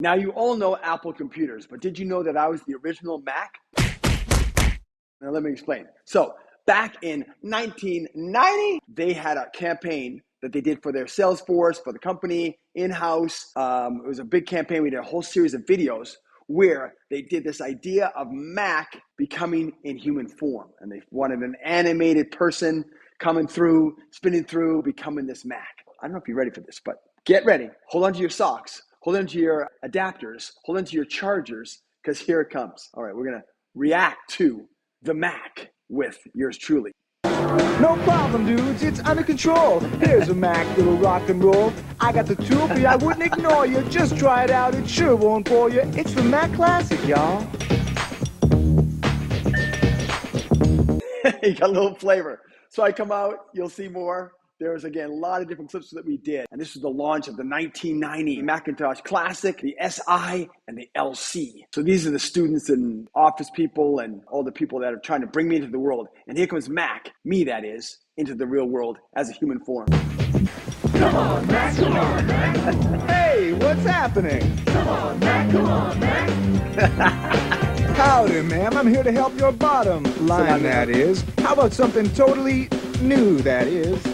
Now, you all know Apple computers, but did you know that I was the original Mac? Now, let me explain. So, back in 1990, they had a campaign that they did for their sales force, for the company, in-house. It was a big campaign. We did a whole series of videos where they did this idea of Mac becoming in human form. And they wanted an animated person coming through, spinning through, becoming this Mac. I don't know if you're ready for this, but get ready. Hold on to your socks. Hold on to your adapters. Hold on to your chargers, because here it comes. All right, we're going to react to the Mac with yours truly. No problem, dudes. It's under control. Here's a Mac that'll rock and roll. I got the tool for you. I wouldn't ignore you. Just try it out. It sure won't bore you. It's the Mac Classic, y'all. You got a little flavor. So I come out. You'll see more. There's, again, a lot of different clips that we did. And this was the launch of the 1990 Macintosh Classic, the SI, and the LC. So these are the students and office people and all the people that are trying to bring me into the world. And here comes Mac, me that is, into the real world as a human form. Come on, Mac. Come on, Mac. Hey, what's happening? Come on, Mac. Come on, Mac. Howdy, ma'am. I'm here to help your bottom line, that is. How about something totally new, that is?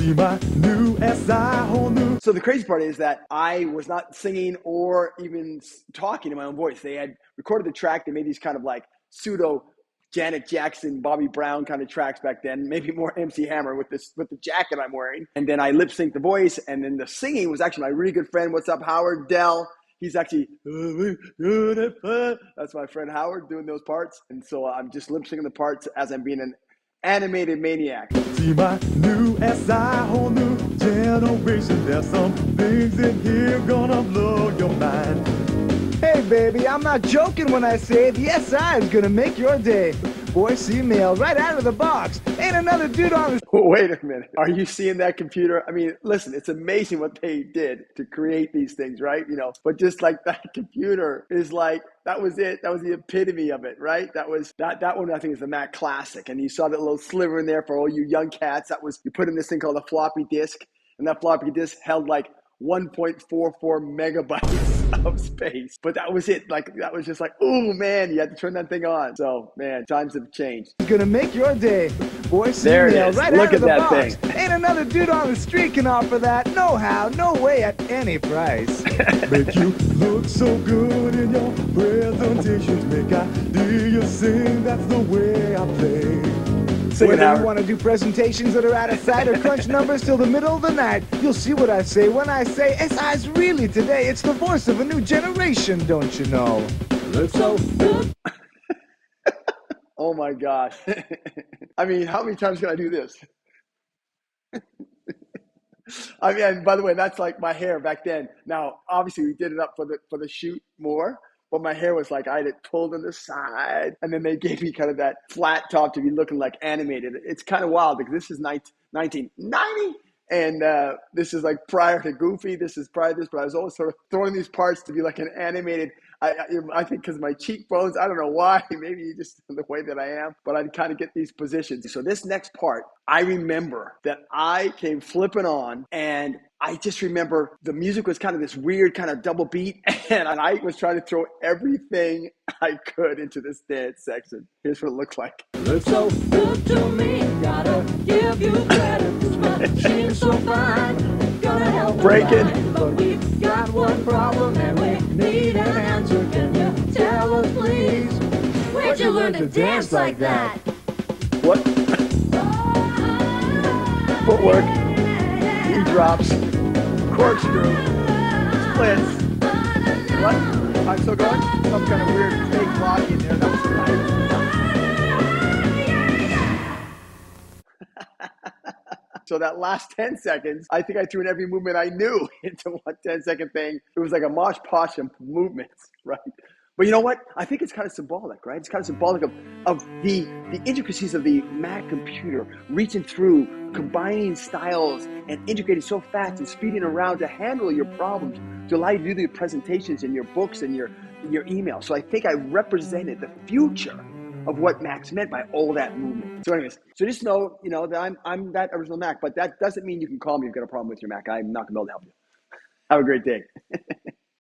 My new SI, whole new. So the crazy part is that I was not singing or even talking in my own voice. They had recorded the track. They made these kind of like pseudo Janet Jackson, Bobby Brown kind of tracks back then, maybe more MC Hammer with the jacket I'm wearing. And then I lip synced the voice, and then the singing was actually my really good friend. What's up, Howard Dell? He's actually, that's my friend Howard doing those parts. And so I'm just lip syncing the parts as I'm being an animated maniac. See my new SI, whole new generation. There's some things in here gonna blow your mind. Hey baby, I'm not joking when I say the SI is gonna make your day. Voice email right out of the box. Ain't another dude on the... Wait a minute. Are you seeing that computer? I mean, listen, it's amazing what they did to create these things, right? You know, but just like that computer is like, that was it. That was the epitome of it, right? That one I think is the Mac Classic. And you saw that little sliver in there for all you young cats. That was, you put in this thing called a floppy disk, and that floppy disk held like 1.44 megabytes of space. But that was it. Like, that was just like, oh man, you had to turn that thing on. So man, times have changed. Gonna make your day. Voice there email it is. Right Look out at of the that box. thing. Ain't another dude on the street can offer that. No how, no way, at any price. Make you look so good in your presentations. Make I hear you sing. That's the way I play. Whether you want to do presentations that are out of sight or crunch numbers till the middle of the night, you'll see what I say when I say SI's really today. It's the voice of a new generation, don't you know? Looks so good. Oh my gosh. I mean, how many times can I do this? I mean, and by the way, that's like my hair back then. Now, obviously, we did it up for the shoot more, but my hair was like I had it pulled on the side, and then they gave me kind of that flat top to be looking like animated. It's kind of wild because this is 1990, and this is like prior to Goofy. This is prior to this, but I was always sort of throwing these parts to be like an animated. I think because of my cheekbones, I don't know why, maybe just the way that I am, but I'd kind of get these positions. So this next part, I remember that I came flipping on, and I just remember the music was kind of this weird kind of double beat, and I was trying to throw everything I could into this dance section. Here's what it looks like. Looks so good to me, gotta give you credit. This machine's so fine, gonna help breaking. But we've got one problem and we need an answer. Can you tell us, please? Where'd you learn to dance like that? What? Footwork, knee drops, corkscrew, splits. What? I'm still going? Some kind of weird fake body in there. That was nice. So that last 10 seconds, I think I threw in every movement I knew into one 10-second thing. It was like a mosh posh of movements, right? But you know what? I think it's kind of symbolic, right? It's kind of symbolic of the intricacies of the Mac computer, reaching through, combining styles, and integrating so fast and speeding around to handle your problems, to allow you to do the presentations in your books and your email. So I think I represented the future of what Mac's meant by all that movement. So anyways, so just know, that I'm that original Mac, but that doesn't mean you can call me if you've got a problem with your Mac. I'm not going to be able to help you. Have a great day.